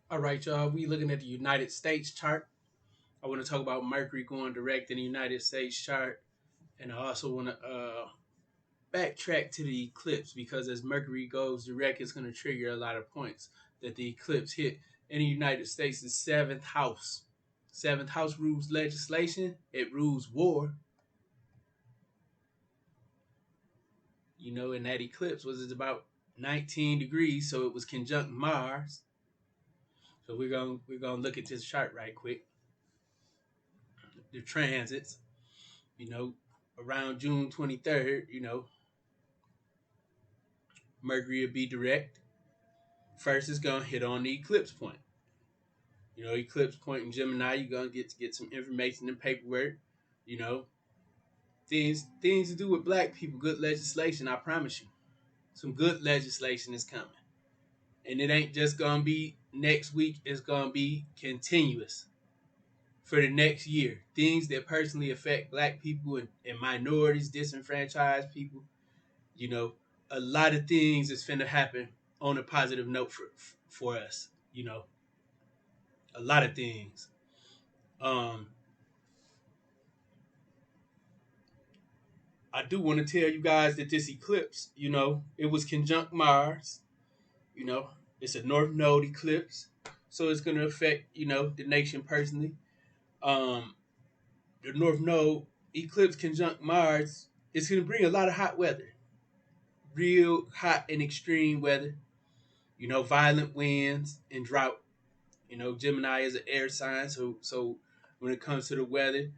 All right, y'all. We looking at the United States chart. I want to talk about Mercury going direct in the United States chart, and I also want to backtrack to the eclipse because as Mercury goes direct, it's going to trigger a lot of points that the eclipse hit in the United States. The seventh house. Seventh house rules legislation. It rules war. You know, in that eclipse was about 19 degrees, so it was conjunct Mars. So we're gonna look at this chart right quick. The transits. You know, around June 23rd, Mercury will be direct. First, it's going to hit on the eclipse point. Eclipse point in Gemini, you're going to get some information and paperwork. You know, things to do with black people, good legislation, I promise you. Some good legislation is coming. And it ain't just going to be next week, it's going to be continuous for the next year. Things that personally affect black people and minorities, disenfranchised people. You know, a lot of things is finna happen on a positive note for us. A lot of things. Um, I do want to tell you guys that this eclipse, it was conjunct Mars. You know, it's a North Node eclipse, so it's gonna affect the nation personally. Um, the North Node eclipse conjunct Mars, it's gonna bring a lot of hot weather, real hot and extreme weather. Violent winds and drought. Gemini is an air sign, so when it comes to the weather,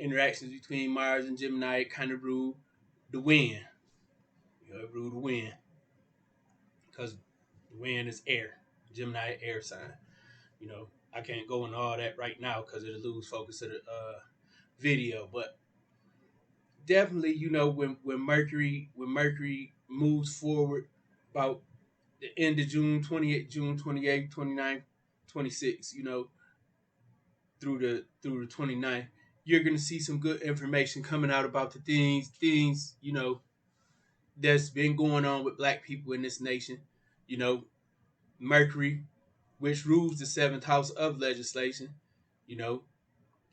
interactions between Mars and Gemini, it kind of rule the wind. It rule the wind because the wind is air. Gemini air sign. I can't go into all that right now because it'll lose focus of the video, but definitely, when Mercury moves forward about the end of June 28th, June 28th, 29th, 26th, through the 29th, you're gonna see some good information coming out about the things that's been going on with black people in this nation. You know, Mercury, which rules the seventh house of legislation, you know,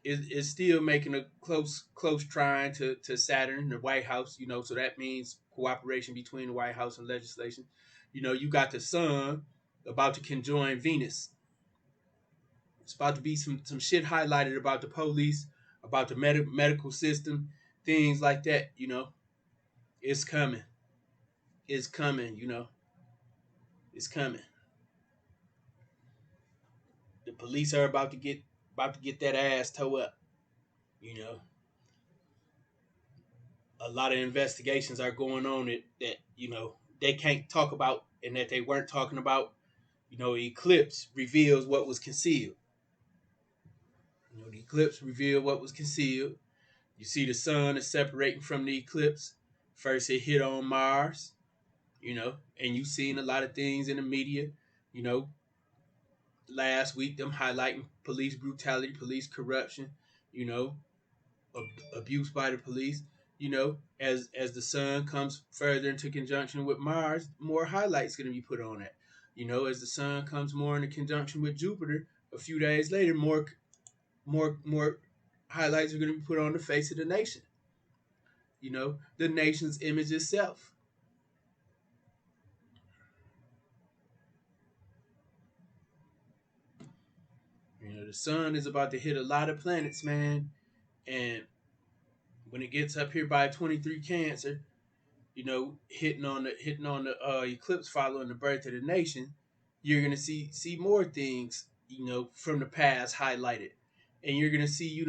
is still making a close trying to Saturn, the White House. So that means cooperation between the White House and legislation. You got the Sun about to conjoin Venus. It's about to be some shit highlighted about the police, about the medical system, things like that. It's coming. It's coming. It's coming. The police are about to get that ass toe up. You know, a lot of investigations are going on that they can't talk about and that they weren't talking about. Eclipse reveals what was concealed. The eclipse revealed what was concealed. You see the sun is separating from the eclipse. First it hit on Mars, and you've seen a lot of things in the media, you know, last week, them highlighting police brutality, police corruption, you know, abuse by the police. As the sun comes further into conjunction with Mars, more highlights going to be put on it. As the sun comes more into conjunction with Jupiter, a few days later, more highlights are going to be put on the face of the nation. The nation's image itself. The sun is about to hit a lot of planets, man. And when it gets up here by 23 Cancer, hitting on the eclipse following the birth of the nation, you're gonna see more things, from the past highlighted. And you're gonna see,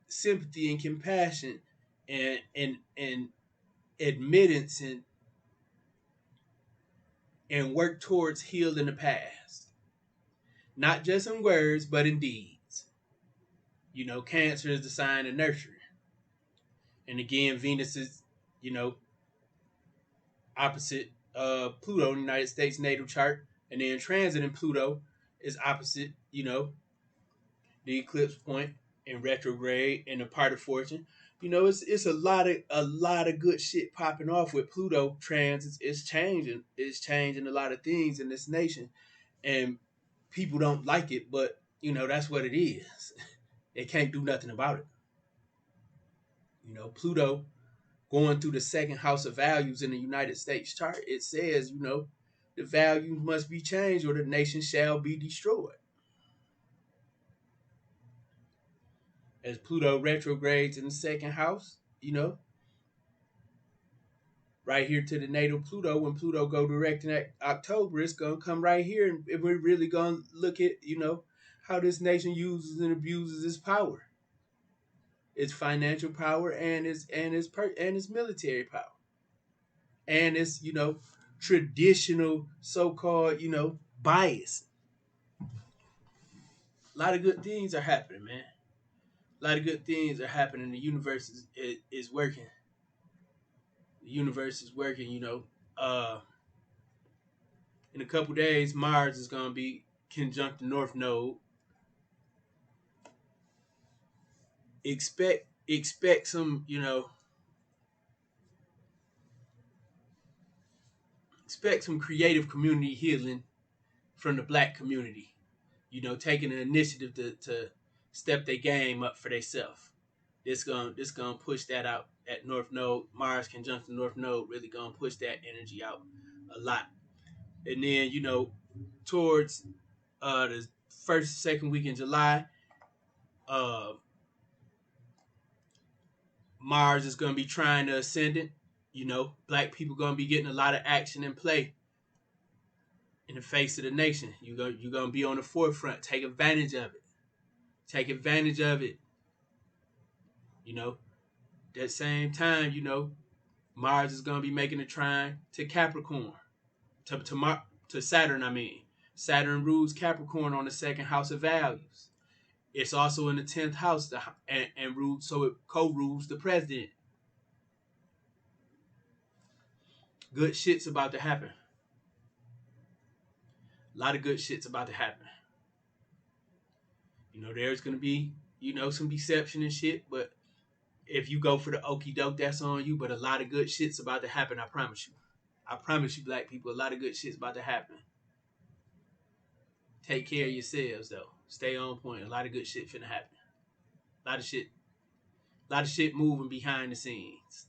sympathy and compassion and admittance and work towards healing the past. Not just in words, but in deeds. Cancer is the sign of nurture. And again, Venus is, you know, opposite Pluto in the United States natal chart. And then transit in Pluto is opposite, the eclipse point in retrograde and the part of fortune. It's a lot of good shit popping off with Pluto transits. It's changing a lot of things in this nation. And people don't like it, but you know, that's what it is. They can't do nothing about it. You know, Pluto going through the second house of values in the United States chart, it says, you know, the values must be changed or the nation shall be destroyed. As Pluto retrogrades in the second house, you know, right here to the natal Pluto, when Pluto go direct in October, it's going to come right here, and we're really going to look at, you know, how this nation uses and abuses its power, its financial power, and its military power, and its, you know, traditional so-called, you know, bias. A lot of good things are happening, man. A lot of good things are happening. The universe is working. The universe is working, you know. In a couple days, Mars is going to be conjunct the North Node. Expect some, you know, expect some creative community healing from the Black community. You know, taking an initiative to step their game up for themselves. This gonna push that out at North Node. Mars conjunct the North Node really gonna push that energy out a lot. And then, you know, towards the first, second week in July, uh, Mars is gonna be trying to ascendant. You know, Black people gonna be getting a lot of action and play in the face of the nation. You're gonna be on the forefront. Take advantage of it. Take advantage of it. You know, that same time, you know, Mars is gonna be making a trine to Capricorn, to Saturn. I mean, Saturn rules Capricorn on the second house of values. It's also in the 10th house, and rules, so it co-rules the president. Good shit's about to happen. A lot of good shit's about to happen. You know, there's gonna be, you know, some deception and shit, but if you go for the okie doke, that's on you. But a lot of good shit's about to happen, I promise you. I promise you, Black people, a lot of good shit's about to happen. Take care of yourselves, though. Stay on point. A lot of good shit finna happen. A lot of shit moving behind the scenes.